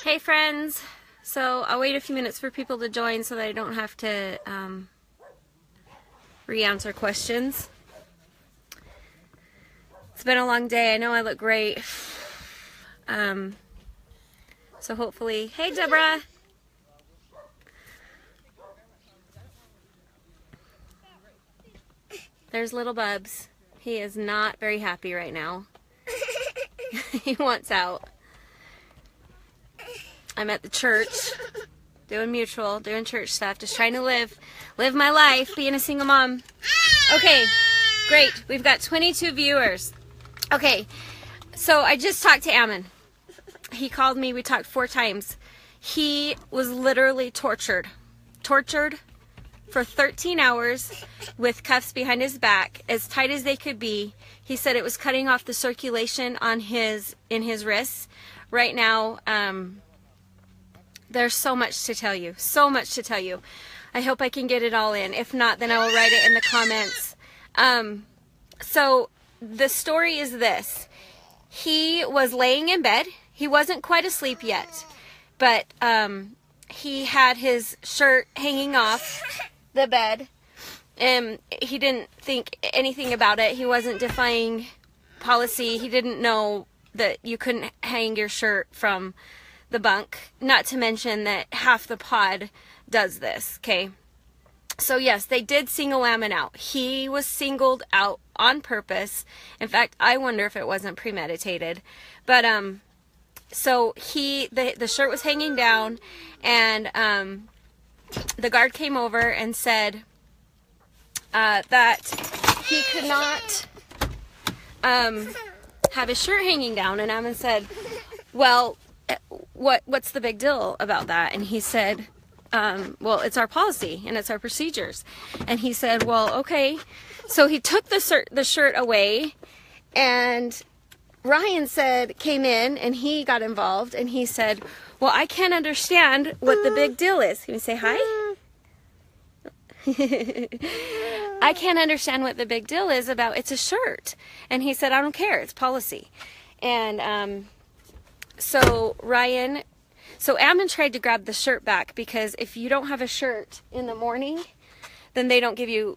Hey friends, so I'll wait a few minutes for people to join so that I don't have to re-answer questions. It's been a long day. I know I look great. So hopefully, hey Deborah! There's little Bubs. He is not very happy right now. He wants out. I'm at the church, doing mutual, doing church stuff, just trying to live my life, being a single mom. Okay, great. We've got 22 viewers. Okay, so I just talked to Ammon. He called me. We talked 4 times. He was literally tortured for 13 hours with cuffs behind his back, as tight as they could be. He said it was cutting off the circulation on in his wrists. Right now, there's so much to tell you. So much to tell you. I hope I can get it all in. If not, then I will write it in the comments. So the story is this. He was laying in bed. He wasn't quite asleep yet, but he had his shirt hanging off the bed, and he didn't think anything about it. He wasn't defying policy. He didn't know that you couldn't hang your shirt from the bunk, not to mention that half the pod does this. Okay, so yes, they did single Ammon out. He was singled out on purpose. In fact, I wonder if it wasn't premeditated. But so the shirt was hanging down, and the guard came over and said that he could not have his shirt hanging down. And Ammon said, well, what's the big deal about that? And he said, well, it's our policy and it's our procedures. And he said, well, okay. So he took the shirt away, and Ryan came in and he got involved, and he said, well, I can't understand what the big deal is. Can you say hi? I can't understand what the big deal is about, it's a shirt. And he said, I don't care, it's policy. And so Ammon tried to grab the shirt back, because if you don't have a shirt in the morning, then they won't give you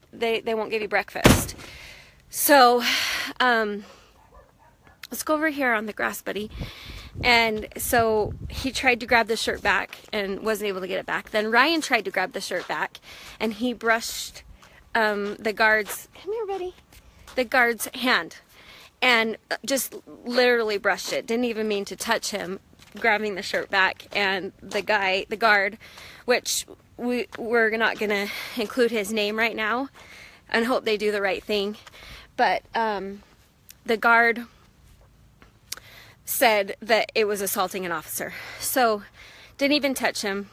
breakfast. So let's go over here on the grass, buddy. And so he tried to grab the shirt back and wasn't able to get it back. Then Ryan tried to grab the shirt back, and he brushed the guard's, come here, buddy, the guard's hand, and just literally brushed it. Didn't even mean to touch him, grabbing the shirt back. And the guard, which we're not going to include his name right now and hope they do the right thing, but the guard said that it was assaulting an officer. So didn't even touch him.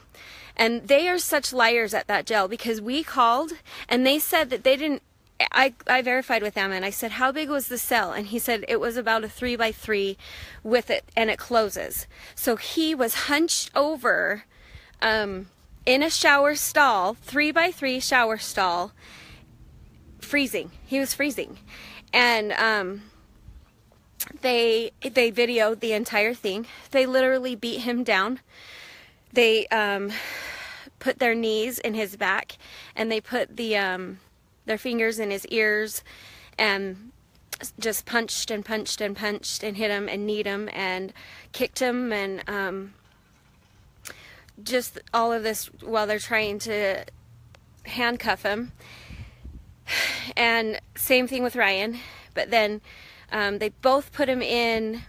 And they are such liars at that jail, because we called and they said that they didn't. I verified with them, and I said, how big was the cell? And he said it was about a 3x3 with it, and it closes. So he was hunched over in a shower stall, 3x3 shower stall, freezing. He was freezing. And they videoed the entire thing. They literally beat him down. They put their knees in his back, and they put their fingers in his ears, and just punched and punched and punched and hit him and kneed him and kicked him, and just all of this while they're trying to handcuff him. And same thing with Ryan. But then they both put him in.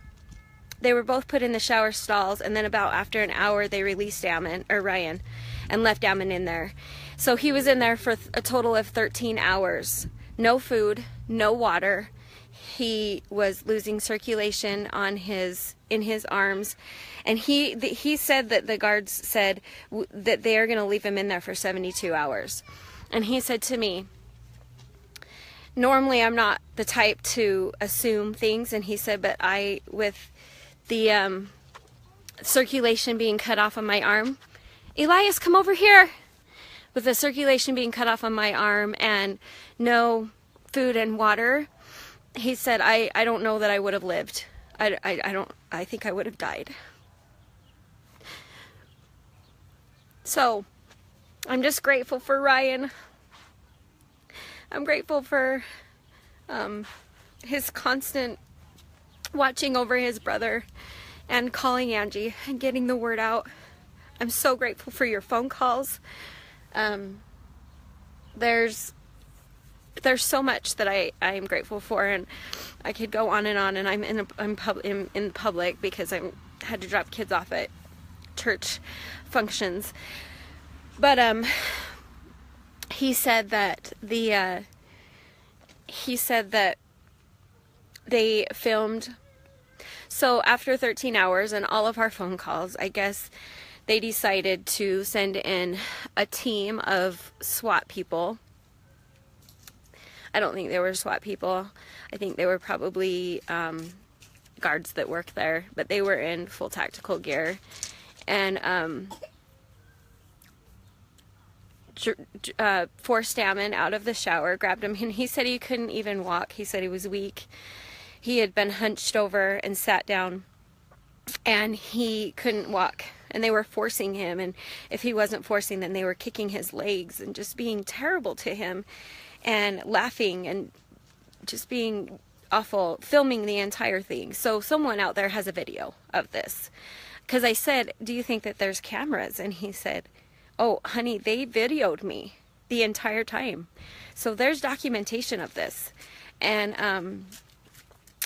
They were both put in the shower stalls, and then about after an hour they released Ryan and left Ammon in there. So he was in there for a total of 13 hours. No food, no water. He was losing circulation in his arms, and he said that the guards said that they are going to leave him in there for 72 hours. And he said to me, normally I'm not the type to assume things, and he said, but with the circulation being cut off on my arm, Elias, come over here. With the circulation being cut off on my arm and no food and water, he said, I don't know that I would have lived. I think I would have died. So I'm just grateful for Ryan. I'm grateful for his constant watching over his brother and calling Angie and getting the word out. I'm so grateful for your phone calls. There's so much that I am grateful for, and I could go on, and I'm in public because I had to drop kids off at church functions. But he said that they filmed. So after 13 hours and all of our phone calls, I guess they decided to send in a team of SWAT people. I don't think they were SWAT people. I think they were probably guards that work there, but they were in full tactical gear, and forced Ammon out of the shower, grabbed him, and he said he couldn't even walk. He said he was weak. He had been hunched over and sat down, and he couldn't walk, and they were forcing him, and if he wasn't forcing, then they were kicking his legs and just being terrible to him and laughing and just being awful, filming the entire thing. So someone out there has a video of this, because I said, do you think that there's cameras? And he said, oh honey, they videoed me the entire time, so there's documentation of this. And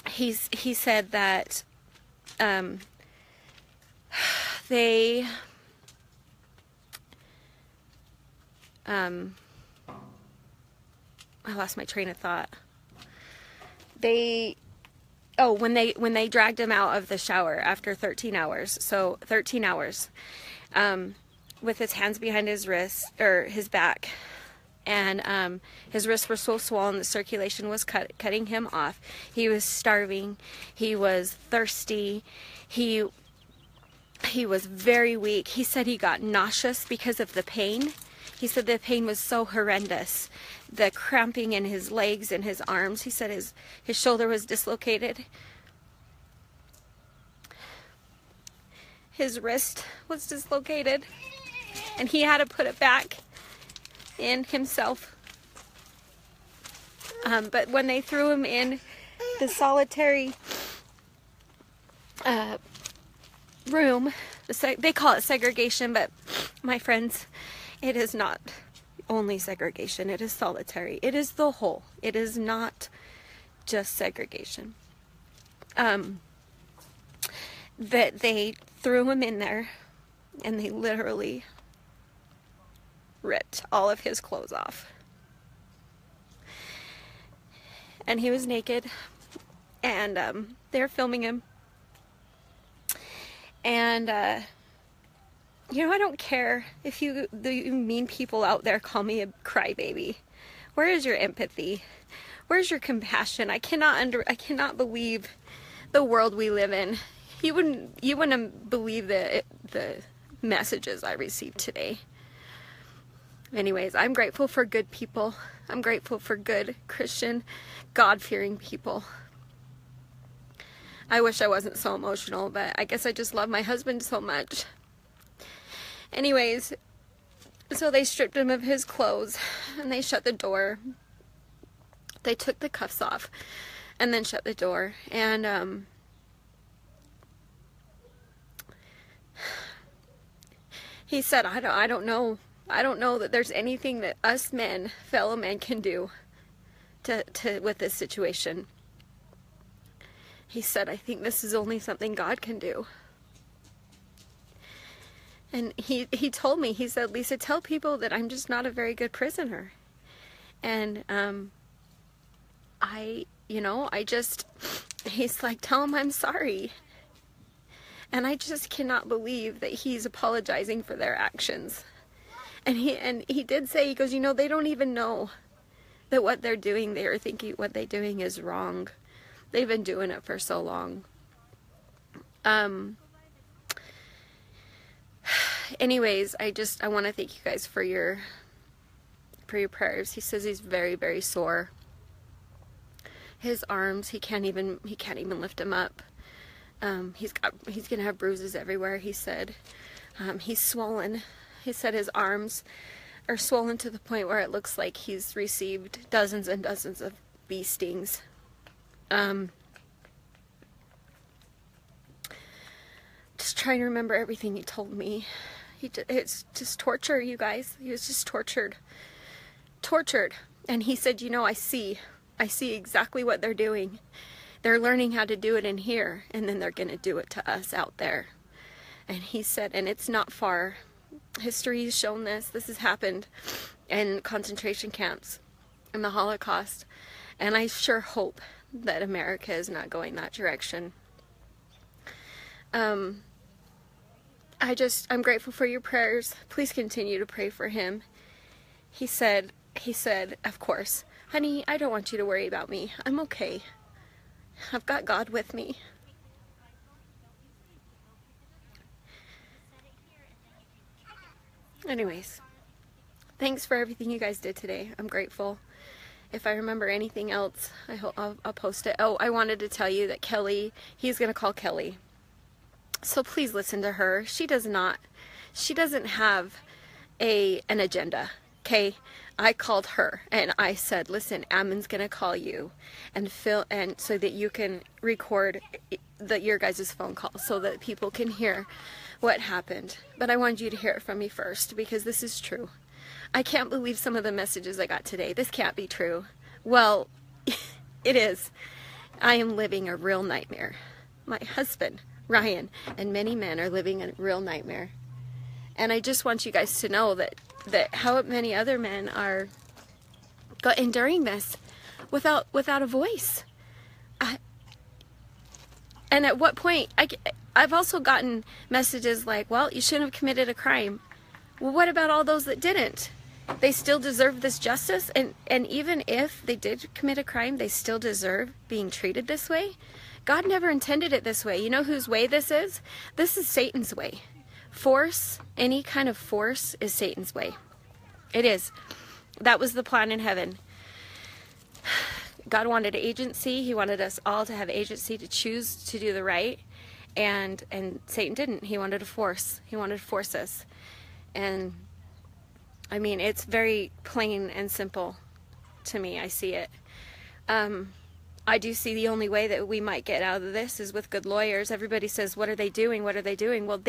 he said that they I lost my train of thought. When they dragged him out of the shower after 13 hours, so 13 hours, with his hands behind his wrist, or his back, and his wrists were so swollen the circulation was cutting him off. He was starving. He was thirsty. He was very weak. He said he got nauseous because of the pain. He said the pain was so horrendous. The cramping in his legs and his arms. He said his shoulder was dislocated. His wrist was dislocated, and he had to put it back in himself. But when they threw him in the solitary room, they call it segregation, but my friends, it is not only segregation. It is solitary. It is the whole. It is not just segregation. That they threw him in there, and they literally ripped all of his clothes off. And he was naked, and they're filming him. And you know, I don't care if you mean people out there call me a crybaby. Where is your empathy? Where's your compassion? I cannot believe the world we live in. You wouldn't believe the messages I received today. Anyways, I'm grateful for good people. I'm grateful for good Christian, God-fearing people. I wish I wasn't so emotional, but I guess I just love my husband so much. Anyways, so they stripped him of his clothes, and they shut the door. They took the cuffs off and then shut the door. And he said, I don't know. I don't know that there's anything that us men, fellow men, can do with this situation. He said, I think this is only something God can do. And he told me, he said, Lisa, tell people that I'm just not a very good prisoner. And he's like, tell him I'm sorry. And I just cannot believe that he's apologizing for their actions. And he did say, he goes, you know, they don't even know that what they're doing, they are thinking what they're doing is wrong. They've been doing it for so long. Anyways, I want to thank you guys for your prayers. He says he's very, very sore. His arms, he can't even lift them up. He's gonna have bruises everywhere, he said. He's swollen. He said his arms are swollen to the point where it looks like he's received dozens and dozens of bee stings. Just trying to remember everything he told me. It's just torture, you guys. He was just tortured. And he said, you know, I see exactly what they're doing. They're learning how to do it in here, and then they're going to do it to us out there. And he said, and it's not far. History has shown this. This has happened in concentration camps, in the Holocaust. And I sure hope that America is not going that direction. I'm grateful for your prayers. Please continue to pray for him. He said, of course, honey, I don't want you to worry about me. I'm okay. I've got God with me. Anyways, thanks for everything you guys did today. I'm grateful. If I remember anything else, I'll post it. Oh, I wanted to tell you that Kelli, he's going to call Kelli. So please listen to her. She doesn't have an agenda. Okay? I called her and I said, listen, Ammon's going to call you and so that you can record your guys' phone call so that people can hear what happened. But I wanted you to hear it from me first because this is true. I can't believe some of the messages I got today. This can't be true. Well, it is. I am living a real nightmare. My husband, Ryan, and many men are living a real nightmare. And I just want you guys to know that how many other men are enduring this without a voice. And at what point, I've also gotten messages like, well, you shouldn't have committed a crime. Well, what about all those that didn't? They still deserve this justice? And even if they did commit a crime, they still deserve being treated this way? God never intended it this way. You know whose way this is? This is Satan's way. Force, any kind of force, is Satan's way. It is. That was the plan in heaven. God wanted agency. He wanted us all to have agency to choose to do the right. And Satan didn't. He wanted to force. He wanted to force us. And I mean, it's very plain and simple to me. I see it. I do see the only way that we might get out of this is with good lawyers. Everybody says, what are they doing? What are they doing? Well,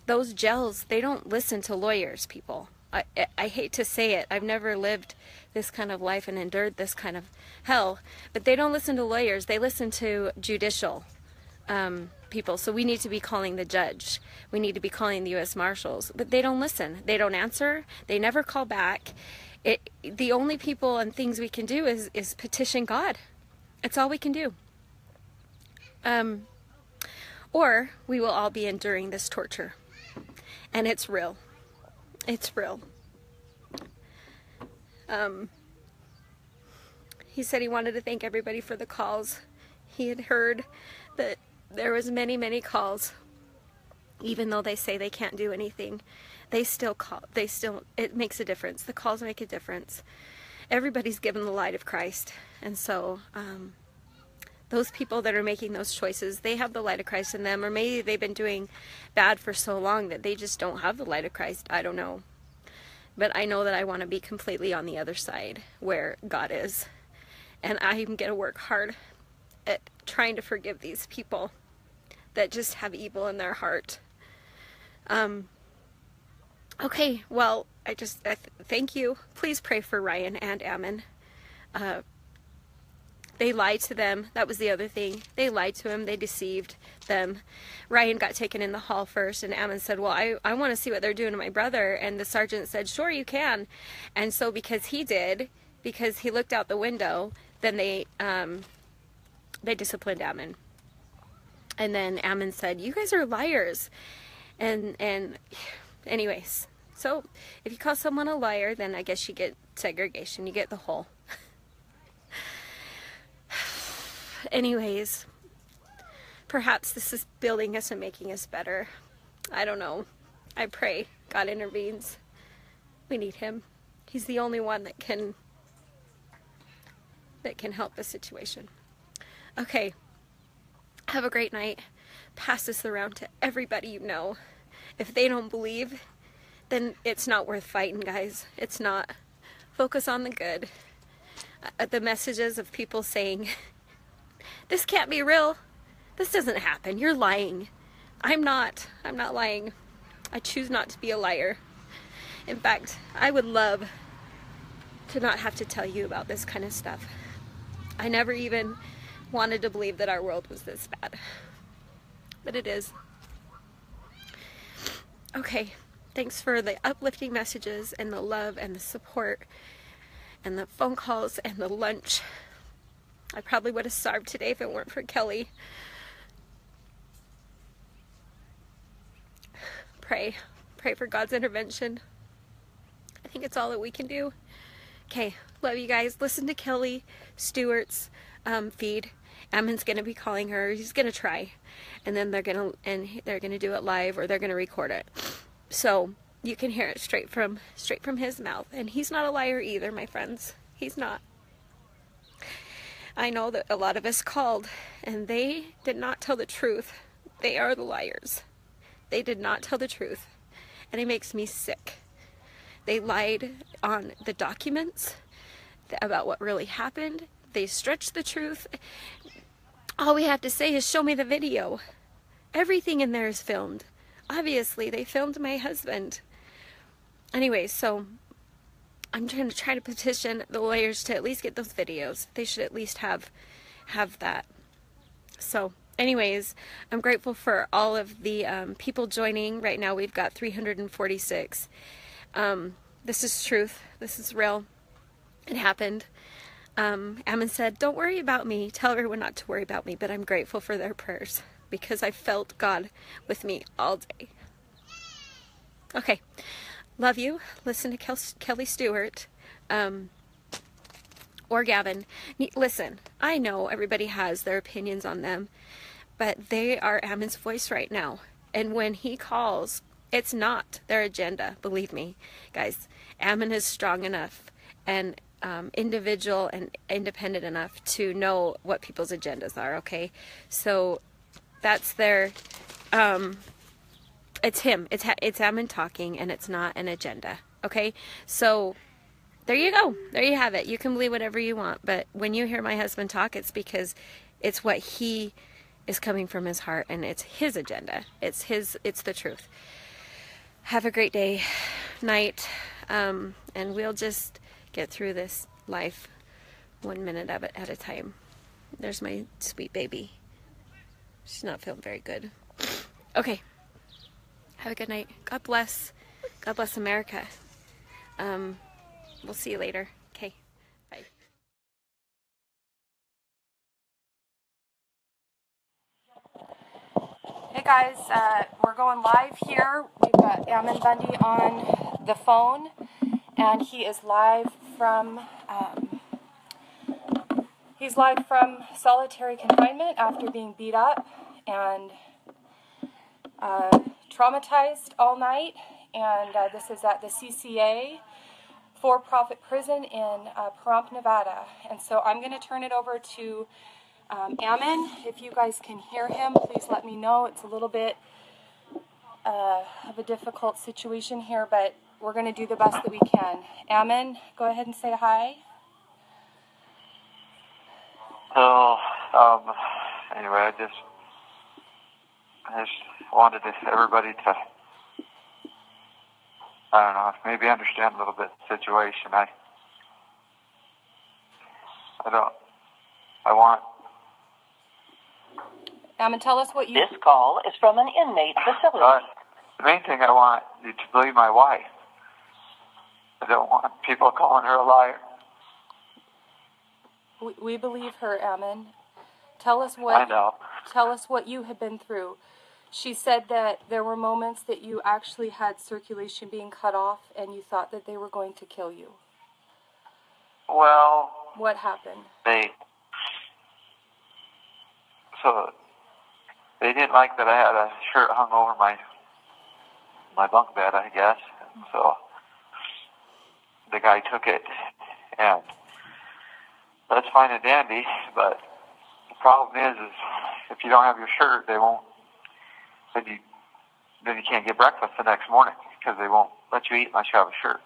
those jails, they don't listen to lawyers, people. I hate to say it. I've never lived this kind of life and endured this kind of hell. But they don't listen to lawyers. They listen to judicial people. So we need to be calling the judge. We need to be calling the U.S. Marshals. But they don't listen. They don't answer. They never call back. The only people and things we can do is petition God. It's all we can do. Or we will all be enduring this torture. And it's real. It's real. He said he wanted to thank everybody for the calls. He had heard that there was many, many calls. Even though they say they can't do anything, they still call. It makes a difference. The calls make a difference. Everybody's given the light of Christ. And so, those people that are making those choices, they have the light of Christ in them, or maybe they've been doing bad for so long that they just don't have the light of Christ. I don't know. But I know that I want to be completely on the other side where God is. And I'm going to work hard at trying to forgive these people that just have evil in their heart. Okay, well, thank you. Please pray for Ryan and Ammon. They lied to them. That was the other thing. They lied to him. They deceived them. Ryan got taken in the hall first, and Ammon said, well, I want to see what they're doing to my brother. And the sergeant said, sure, you can. And so because he looked out the window, then they disciplined Ammon. And then Ammon said, you guys are liars. And anyways, so if you call someone a liar, then I guess you get segregation. You get the whole. Anyways, perhaps this is building us and making us better. I don't know. I pray God intervenes. We need him. He's the only one that can help the situation. Okay. Have a great night. Pass this around to everybody you know. If they don't believe, then it's not worth fighting, guys. It's not. Focus on the good. The messages of people saying, this can't be real. This doesn't happen. You're lying. I'm not lying. I choose not to be a liar. In fact, I would love to not have to tell you about this kind of stuff. I never even wanted to believe that our world was this bad. But it is. Okay, thanks for the uplifting messages and the love and the support and the phone calls and the lunch. I probably would have starved today if it weren't for Kelli. Pray for God's intervention. I think it's all that we can do. Okay, love you guys. Listen to Kelli Stewart's feed. Ammon's gonna be calling her. He's gonna try, and then they're gonna do it live, or they're gonna record it, so you can hear it straight from his mouth. And he's not a liar either, my friends. He's not. I know that a lot of us called, and they did not tell the truth. They are the liars. They did not tell the truth, and it makes me sick. They lied on the documents about what really happened. They stretched the truth. All we have to say is show me the video. Everything in there is filmed. Obviously, they filmed my husband. Anyway, so I'm trying to petition the lawyers to at least get those videos. They should at least have that. So anyways, I'm grateful for all of the people joining. Right now we've got 346. This is truth. This is real. It happened. Ammon said, don't worry about me. Tell everyone not to worry about me. But I'm grateful for their prayers because I felt God with me all day. Okay. Love you. Listen to Kelli Stewart. Or Gavin. Listen, I know everybody has their opinions on them, but they are Ammon's voice right now. And when he calls, it's not their agenda, believe me. Guys, Ammon is strong enough and individual and independent enough to know what people's agendas are, okay? So that's their, it's him. It's Ammon talking, and it's not an agenda, okay? So there you go. There you have it. You can believe whatever you want, but when you hear my husband talk, it's because it's what he is coming from his heart, and it's his agenda. It's the truth. Have a great day, night, and we'll just get through this life 1 minute of it at a time. There's my sweet baby. She's not feeling very good. Okay. Have a good night. God bless. God bless America. We'll see you later. Okay. Bye. Hey guys, we're going live here. We've got Ammon Bundy on the phone, and he is live from solitary confinement after being beat up and traumatized all night. And this is at the CCA for-profit prison in Pahrump, Nevada. And so I'm going to turn it over to Ammon. If you guys can hear him, please let me know. It's a little bit of a difficult situation here, but we're going to do the best that we can. Ammon, go ahead and say hi. So, anyway, I just wanted everybody to, I don't know, maybe understand a little bit the situation. I want... Ammon, tell us what you... This call is from an inmate facility. The main thing I want you to believe my wife. I don't want people calling her a liar. We believe her, Ammon. Tell us what... I know. Tell us what you have been through. She said that there were moments that you actually had circulation being cut off and you thought that they were going to kill you. Well... What happened? They didn't like that I had a shirt hung over my bunk bed, I guess. So the guy took it, and that's fine and dandy, but the problem is if you don't have your shirt, they won't, then you can't get breakfast the next morning, because they won't let you eat unless you have a shirt.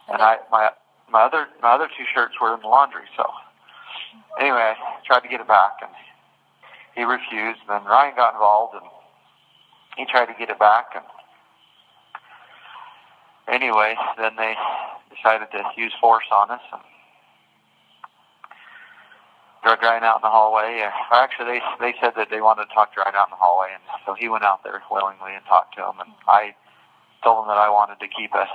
And my other 2 shirts were in the laundry. So anyway, I tried to get it back, and he refused. And then Ryan got involved, and he tried to get it back. And anyway, then they decided to use force on us and drug Ryan out in the hallway. Actually, they said that they wanted to talk to Ryan out in the hallway, and so he went out there willingly and talked to him. And I told him that I wanted to keep an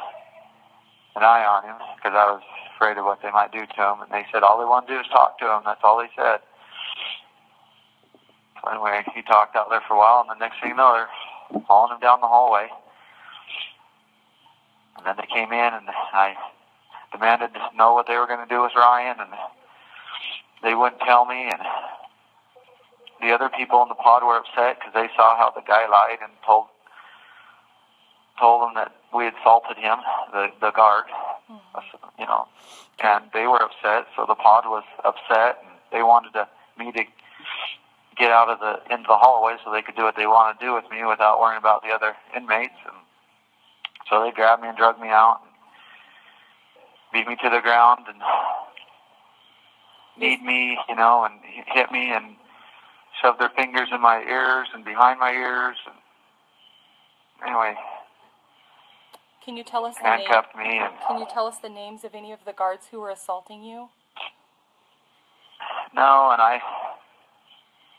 eye on him because I was afraid of what they might do to him. And they said all they want to do is talk to him. That's all they said. So anyway, he talked out there for a while, and the next thing you know, they're hauling him down the hallway. And then they came in, and I demanded to know what they were going to do with Ryan, and they wouldn't tell me. And the other people in the pod were upset because they saw how the guy lied and told them that we had assaulted him, the guard, you know, and they were upset. So the pod was upset, and they wanted me to get out of into the hallway so they could do what they wanted to do with me without worrying about the other inmates. And so they grabbed me and dragged me out and beat me to the ground and kneed me, you know, and hit me and shoved their fingers in my ears and behind my ears. And anyway, can you tell us handcuffed me. And can you tell us the names of any of the guards who were assaulting you? No, and I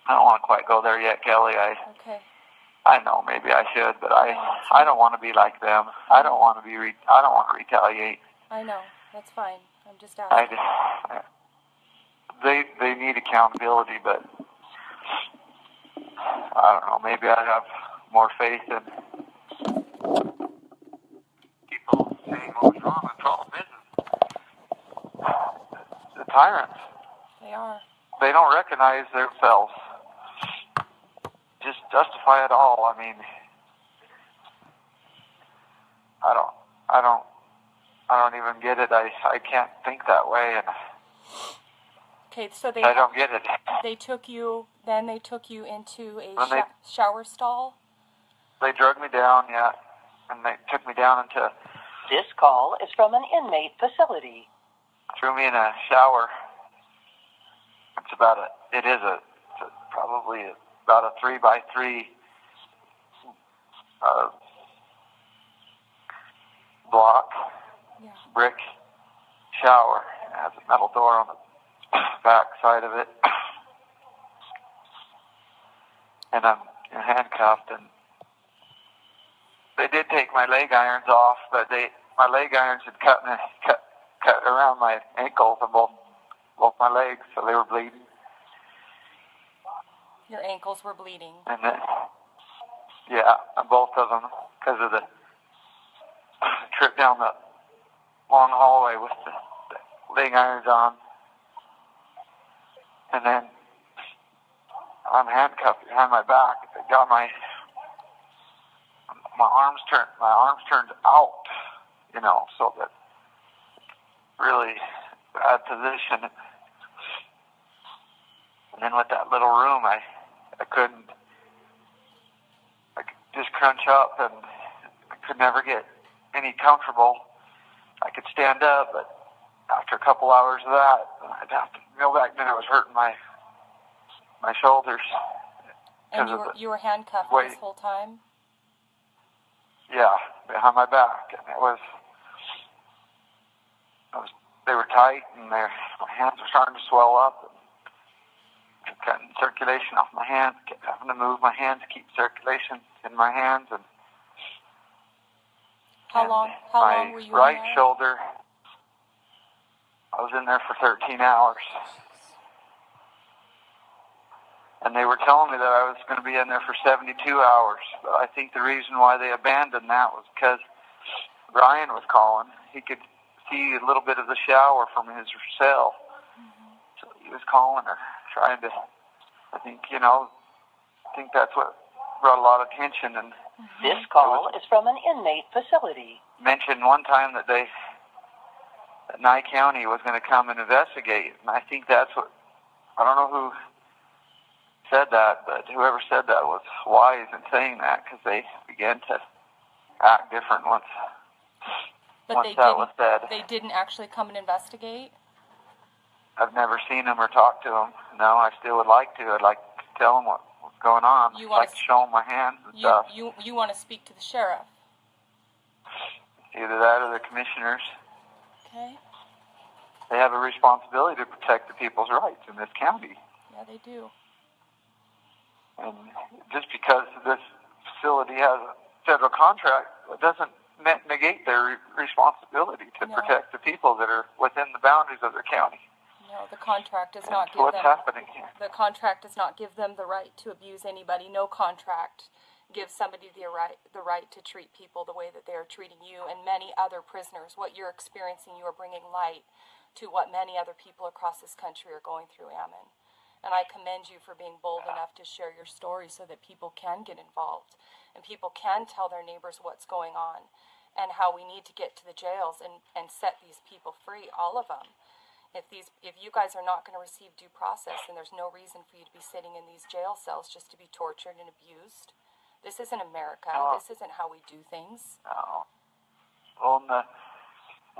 don't want to quite go there yet, Kelly. Okay. I know maybe I should, but I don't want to be like them. I don't want to retaliate. I know. That's fine. I'm just asking. They need accountability, but I don't know. Maybe I have more faith in people saying what was wrong. The problem is the tyrants. They are. They don't recognize themselves. Just justify it all. I mean, I don't even get it. I can't think that way, and okay, so I don't get it. They took you into a shower stall. They drug me down, yeah, and they took me down into. This call is from an inmate facility. Threw me in a shower. It's probably about a 3x3 block, brick shower. It has a metal door on the back side of it. And I'm handcuffed, and they did take my leg irons off, but my leg irons had cut around my ankles and both my legs, so they were bleeding. Your ankles were bleeding. And then, yeah, both of them, because of the trip down the long hallway with the leg irons on. And then I'm handcuffed behind my back. They got my arms turned out, you know, so that really bad position. And then with that little room, I could just crunch up, and I could never get any comfortable. I could stand up, but after a couple hours of that, I'd have to go back. Then it was hurting my shoulders. And you were handcuffed this whole time? Yeah, behind my back, and they were tight, and my hands were starting to swell up. Cutting circulation off my hands, kept having to move my hands to keep circulation in my hands. And how long were you right in there? Shoulder, I was in there for 13 hours. And they were telling me that I was going to be in there for 72 hours. But I think the reason why they abandoned that was because Ryan was calling. He could see a little bit of the shower from his cell. So he was calling her, trying to, I think that's what brought a lot of attention. And this call is from an inmate facility. Mentioned one time that Nye County was going to come and investigate, and I think that's what, I don't know who said that, but whoever said that was wise in saying that, because they began to act different once that was said. They didn't actually come and investigate? I've never seen them or talked to them. No, I still would like to. I'd like to tell them what's going on. I'd like to show them my hands and stuff. You want to speak to the sheriff? Either that or the commissioners. Okay. They have a responsibility to protect the people's rights in this county. Yeah, they do. And just because this facility has a federal contract, it doesn't negate their responsibility to protect the people that are within the boundaries of their county. No, the contract does not give what's happening here. The contract does not give them the right to abuse anybody. No contract gives somebody the right to treat people the way that they are treating you and many other prisoners. What you're experiencing, you are bringing light to what many other people across this country are going through, Ammon. And I commend you for being bold enough to share your story so that people can get involved and people can tell their neighbors what's going on and how we need to get to the jails and set these people free, all of them. If you guys are not going to receive due process, then there's no reason for you to be sitting in these jail cells just to be tortured and abused. This isn't America. No. This isn't how we do things. No. Well,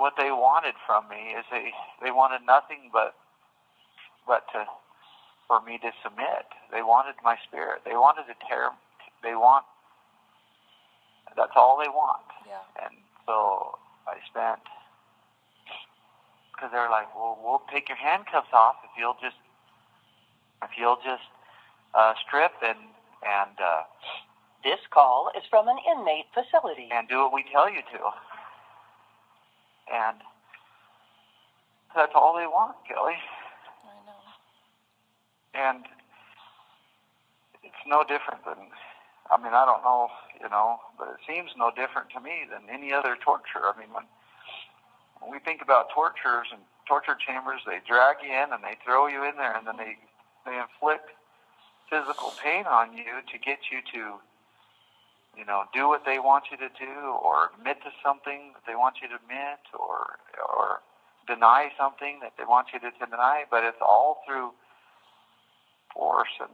what they wanted from me is they wanted nothing but for me to submit. They wanted my spirit. They wanted to that's all they want. Yeah. And so I spent, because they're like, well, we'll take your handcuffs off if you'll just strip and This call is from an inmate facility. and do what we tell you to. And that's all they want, Kelly. I know. And it's no different than, I mean, I don't know, but it seems no different to me than any other torture. I mean, when we think about tortures and torture chambers, they drag you in and they throw you in there and then they inflict physical pain on you to get you to, do what they want you to do or admit to something that they want you to admit or deny something that they want you to deny, but it's all through force, and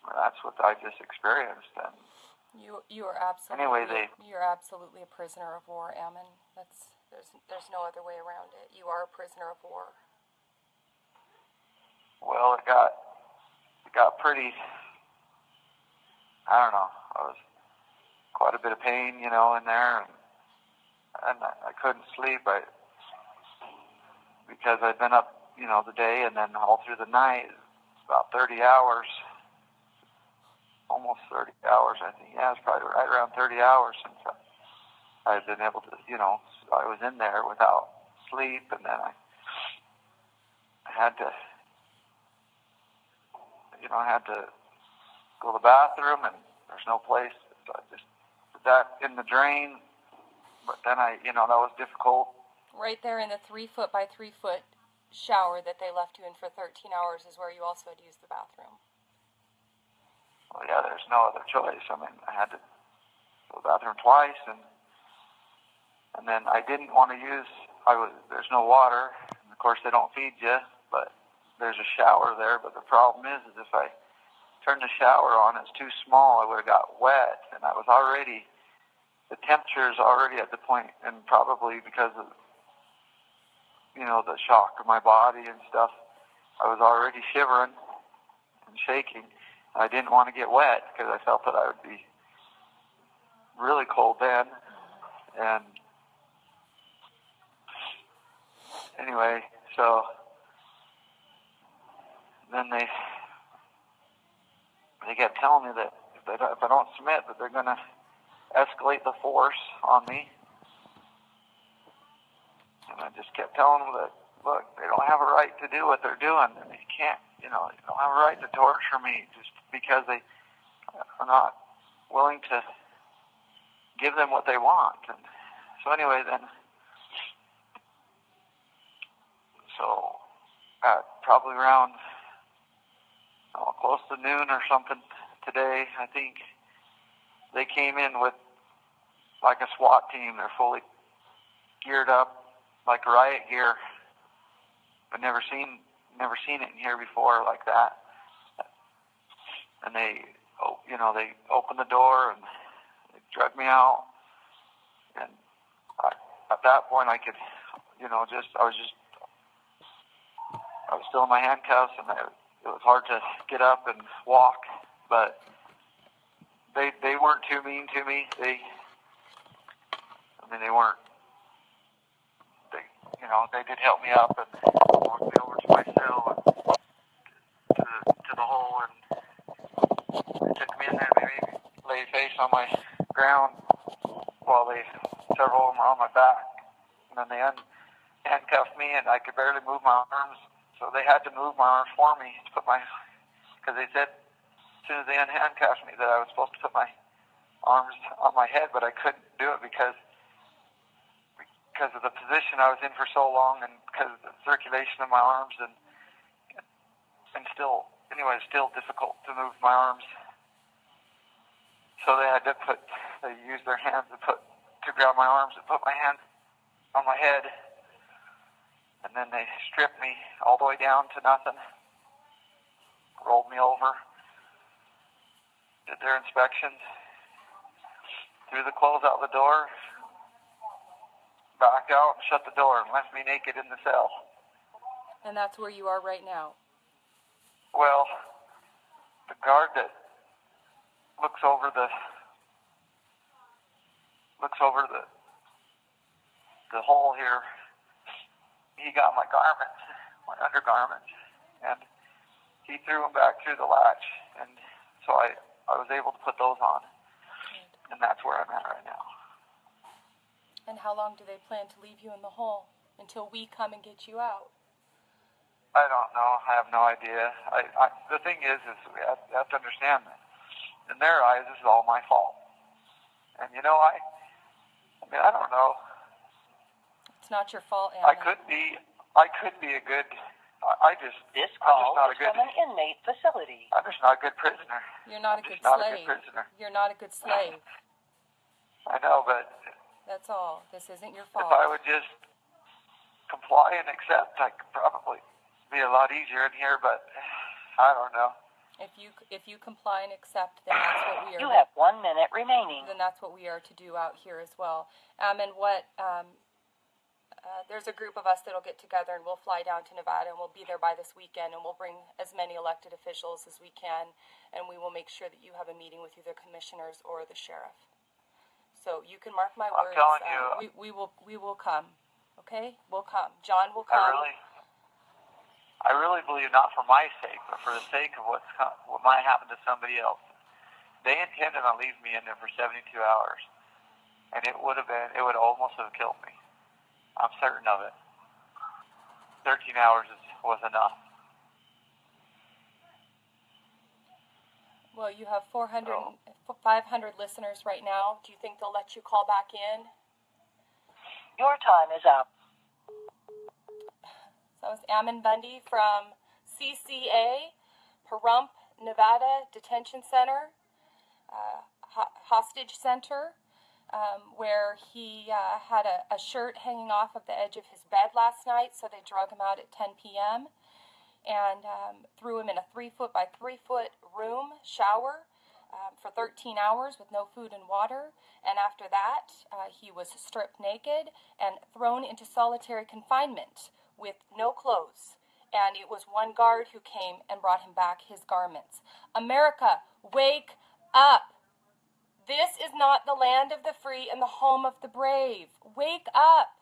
that's what I just experienced. And you are absolutely you're absolutely a prisoner of war, Ammon. There's no other way around it. You are a prisoner of war. Well, it got pretty, I don't know, I was quite a bit of pain, in there, and I couldn't sleep because I'd been up, the day, and then all through the night, about 30 hours, almost 30 hours, I think. Yeah, it's probably right around 30 hours since I had been able to, I was in there without sleep, and then I had to, I had to go to the bathroom, and there's no place, so I just put that in the drain, but then that was difficult. Right there in the 3-foot by 3-foot shower that they left you in for 13 hours is where you also had to use the bathroom. Well, yeah, there's no other choice. I mean, I had to go to the bathroom twice, and then I didn't want to there's no water, and of course they don't feed you, but there's a shower there, but the problem is if I turned the shower on, it's too small, I would have got wet, and the temperature is already at the point, and probably because of, the shock of my body and stuff, I was already shivering and shaking. I didn't want to get wet because I felt that I would be really cold then. And anyway, so then they kept telling me that if I don't submit, that they're going to escalate the force on me. And I just kept telling them that, look, they don't have a right to do what they're doing. And they can't, they don't have a right to torture me just because they are not willing to give them what they want. And so anyway, so at probably around close to noon or something today, I think, they came in with like a SWAT team. They're fully geared up, like riot gear. I've never seen it in here before like that. And they opened the door and they dragged me out. And at that point, I could, I was still in my handcuffs, and it was hard to get up and walk, but they weren't too mean to me. They weren't. They did help me up and walked me over to my cell and to the hole, and they took me in there. They made me lay face on my ground while several of them were on my back, and then they handcuffed me, and I could barely move my arms, so they had to move my arms for me to put because they said as soon as they handcuffed me that I was supposed to put my arms on my head, but I couldn't do it because of the position I was in for so long, and because of the circulation of my arms, and still difficult to move my arms. So they used their hands to grab my arms and put my hands on my head, and then they stripped me all the way down to nothing, rolled me over, did their inspections, threw the clothes out the door, backed out and shut the door and left me naked in the cell. And that's where you are right now? Well, the guard that looks over the hole here, he got my garments, my undergarments, and he threw them back through the latch, and so I was able to put those on, and that's where I'm at right now. And how long do they plan to leave you in the hole? Until we come and get you out? I don't know. I have no idea. The thing is we have to understand that in their eyes, this is all my fault. And I don't know. It's not your fault, Ammon. I could be a good. This call I'm is just not from an inmate facility. I'm just not a good prisoner. You're not a good not slave. A good prisoner. You're not a good slave. I know, but that's all. This isn't your fault. If I would just comply and accept, I could probably be a lot easier in here, but I don't know. If you comply and accept, then that's what we are. You have 1 minute remaining. Then that's what we are to do out here as well. And there's a group of us that'll get together, and we'll fly down to Nevada, and we'll be there by this weekend, and we'll bring as many elected officials as we can, and we will make sure that you have a meeting with either commissioners or the sheriff. So you can mark my words. I'm telling you, we will come. Okay, we'll come. John will come. I really believe, not for my sake, but for the sake of what might happen to somebody else. They intended on leaving me in there for 72 hours, and it would almost have killed me. I'm certain of it. 13 hours was enough. Well, you have 500 listeners right now. Do you think they'll let you call back in? Your time is up. So that was Ammon Bundy from CCA, Pahrump, Nevada Detention Center, Hostage Center, where he had a shirt hanging off of the edge of his bed last night, so they drug him out at 10 p.m. and threw him in a 3-foot by 3-foot room shower for 13 hours with no food and water. And after that, he was stripped naked and thrown into solitary confinement with no clothes. And it was one guard who came and brought him back his garments. America, wake up! This is not the land of the free and the home of the brave. Wake up!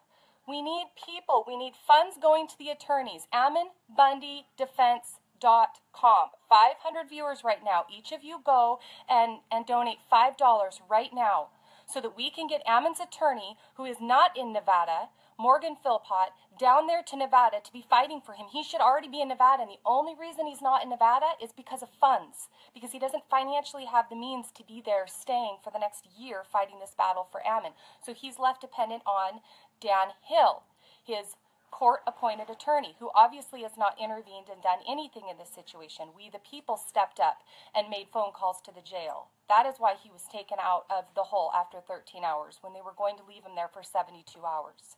We need people. We need funds going to the attorneys. AmmonBundyDefense.com. 500 viewers right now. Each of you go and donate $5 right now so that we can get Ammon's attorney, who is not in Nevada, Morgan Philpott, down there to Nevada to be fighting for him. He should already be in Nevada, and the only reason he's not in Nevada is because of funds, because he doesn't financially have the means to be there staying for the next year fighting this battle for Ammon. So he's left dependent on Dan Hill, his court-appointed attorney, who obviously has not intervened and done anything in this situation. We, the people, stepped up and made phone calls to the jail. That is why he was taken out of the hole after 13 hours, when they were going to leave him there for 72 hours.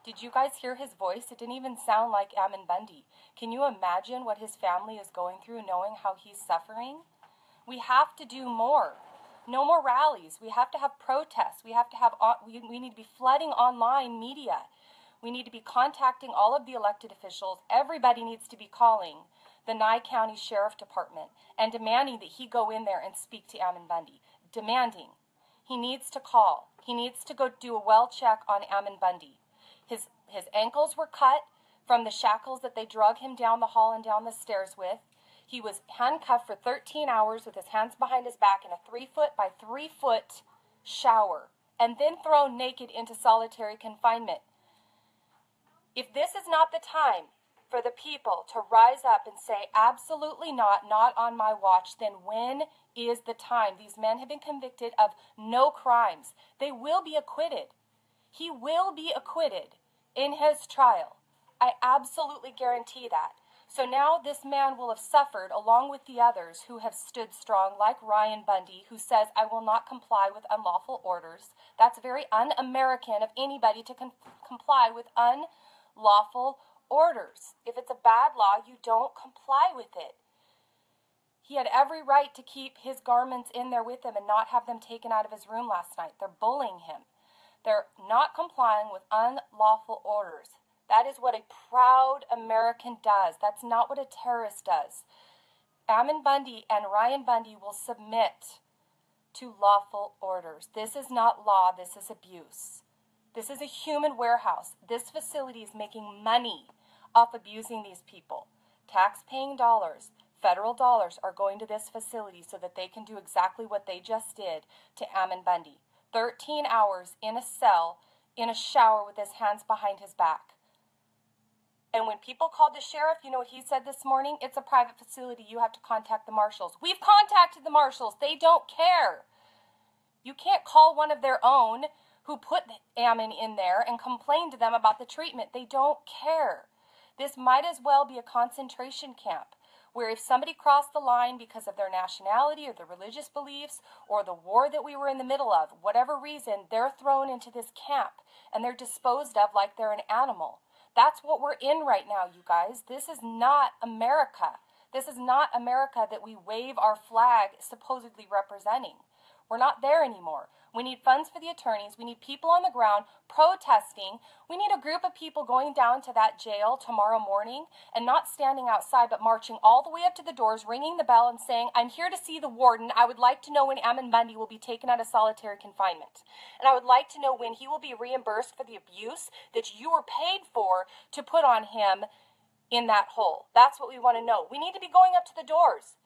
Did you guys hear his voice? It didn't even sound like Ammon Bundy. Can you imagine what his family is going through, knowing how he's suffering? We have to do more. No more rallies. We have to have protests. We have to have, we need to be flooding online media. We need to be contacting all of the elected officials. Everybody needs to be calling the Nye County Sheriff Department and demanding that he go in there and speak to Ammon Bundy. Demanding. He needs to call. He needs to go do a well check on Ammon Bundy. His ankles were cut from the shackles that they drug him down the hall and down the stairs with. He was handcuffed for 13 hours with his hands behind his back in a 3-foot by 3-foot shower, and then thrown naked into solitary confinement. If this is not the time for the people to rise up and say, absolutely not on my watch, then when is the time? These men have been convicted of no crimes. They will be acquitted. He will be acquitted in his trial. I absolutely guarantee that. So now this man will have suffered along with the others who have stood strong, like Ryan Bundy, who says, I will not comply with unlawful orders. That's very un-American of anybody to comply with unlawful orders. If it's a bad law, you don't comply with it. He had every right to keep his garments in there with him and not have them taken out of his room last night. They're bullying him. They're not complying with unlawful orders. That is what a proud American does. That's not what a terrorist does. Ammon Bundy and Ryan Bundy will submit to lawful orders. This is not law. This is abuse. This is a human warehouse. This facility is making money off abusing these people. Tax-paying dollars, federal dollars are going to this facility so that they can do exactly what they just did to Ammon Bundy. 13 hours in a cell, in a shower with his hands behind his back. And when people called the sheriff, you know what he said this morning? It's a private facility. You have to contact the marshals. We've contacted the marshals. They don't care. You can't call one of their own who put Ammon in there and complain to them about the treatment. They don't care. This might as well be a concentration camp where if somebody crossed the line because of their nationality or their religious beliefs or the war that we were in the middle of, whatever reason, they're thrown into this camp and they're disposed of like they're an animal. That's what we're in right now, you guys. This is not America. This is not America that we wave our flag supposedly representing. We're not there anymore. We need funds for the attorneys. We need people on the ground protesting. We need a group of people going down to that jail tomorrow morning and not standing outside but marching all the way up to the doors, ringing the bell and saying, I'm here to see the warden. I would like to know when Ammon Bundy will be taken out of solitary confinement. And I would like to know when he will be reimbursed for the abuse that you were paid for to put on him in that hole. That's what we want to know. We need to be going up to the doors.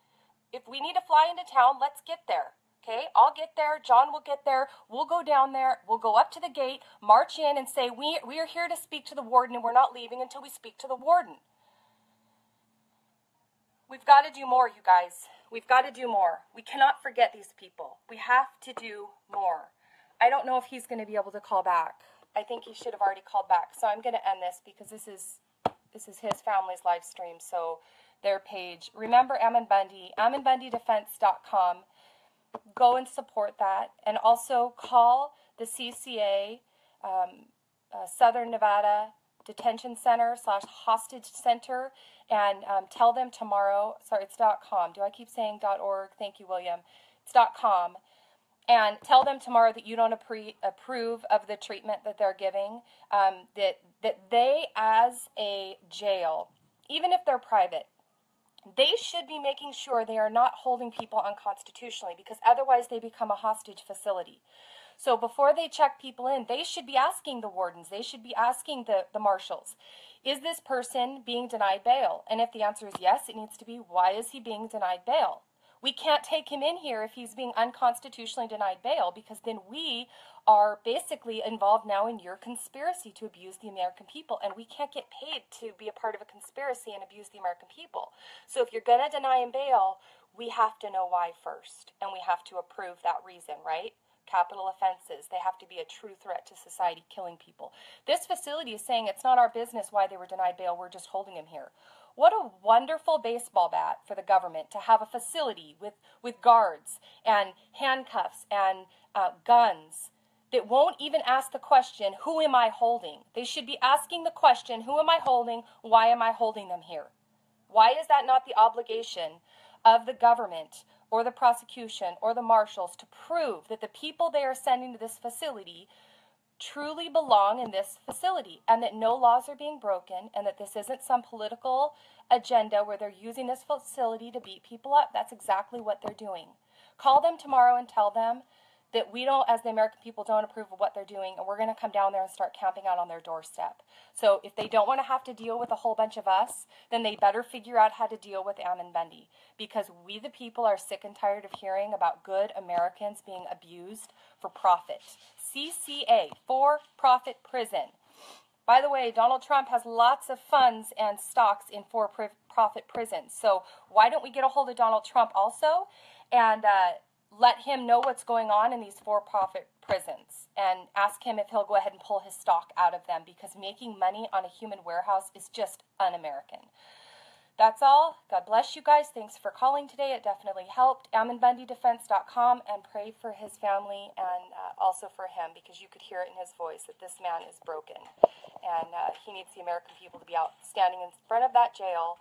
If we need to fly into town, let's get there. Okay, I'll get there. John will get there. We'll go down there. We'll go up to the gate, march in and say, we are here to speak to the warden and we're not leaving until we speak to the warden. We've got to do more, you guys. We've got to do more. We cannot forget these people. We have to do more. I don't know if he's going to be able to call back. I think he should have already called back. So I'm going to end this because this is his family's live stream. So their page. Remember Ammon Bundy, AmmonBundyDefense.com. Go and support that, and also call the CCA Southern Nevada Detention Center / Hostage Center and tell them tomorrow, sorry, it's .com. Do I keep saying .org? Thank you, William. It's .com. And tell them tomorrow that you don't approve of the treatment that they're giving, that they as a jail, even if they're private, they should be making sure they are not holding people unconstitutionally because otherwise they become a hostage facility. So before they check people in, they should be asking the wardens, they should be asking the marshals, is this person being denied bail? And if the answer is yes, it needs to be, why is he being denied bail? We can't take him in here if he's being unconstitutionally denied bail because then we are basically involved now in your conspiracy to abuse the American people, and we can't get paid to be a part of a conspiracy and abuse the American people. So if you're going to deny him bail, we have to know why first, and we have to approve that reason, right? Capital offenses, they have to be a true threat to society, killing people. This facility is saying it's not our business why they were denied bail, we're just holding him here. What a wonderful baseball bat for the government to have a facility with guards and handcuffs and guns that won't even ask the question, who am I holding? They should be asking the question, who am I holding? Why am I holding them here? Why is that not the obligation of the government or the prosecution or the marshals to prove that the people they are sending to this facility truly belong in this facility, and that no laws are being broken, and that this isn't some political agenda where they're using this facility to beat people up. That's exactly what they're doing. Call them tomorrow and tell them that we don't, as the American people, don't approve of what they're doing, and we're going to come down there and start camping out on their doorstep. So if they don't want to have to deal with a whole bunch of us, then they better figure out how to deal with Ammon Bundy, because we the people are sick and tired of hearing about good Americans being abused for profit. CCA, for-profit prison. By the way, Donald Trump has lots of funds and stocks in for-profit prisons. So why don't we get a hold of Donald Trump also and let him know what's going on in these for-profit prisons and ask him if he'll go ahead and pull his stock out of them, because making money on a human warehouse is just un-American. That's all. God bless you guys. Thanks for calling today. It definitely helped. AmmonBundyDefense.com, and pray for his family and also for him, because you could hear it in his voice that this man is broken. And he needs the American people to be out standing in front of that jail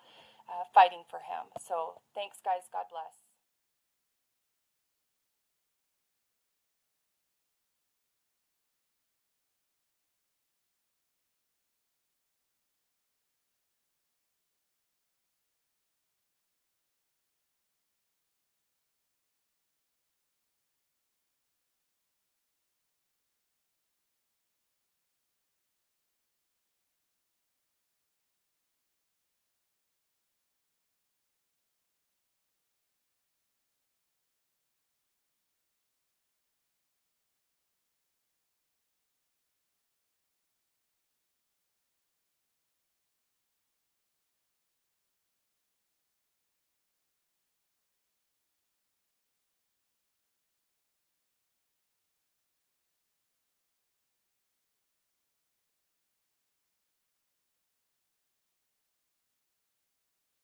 fighting for him. So thanks, guys. God bless.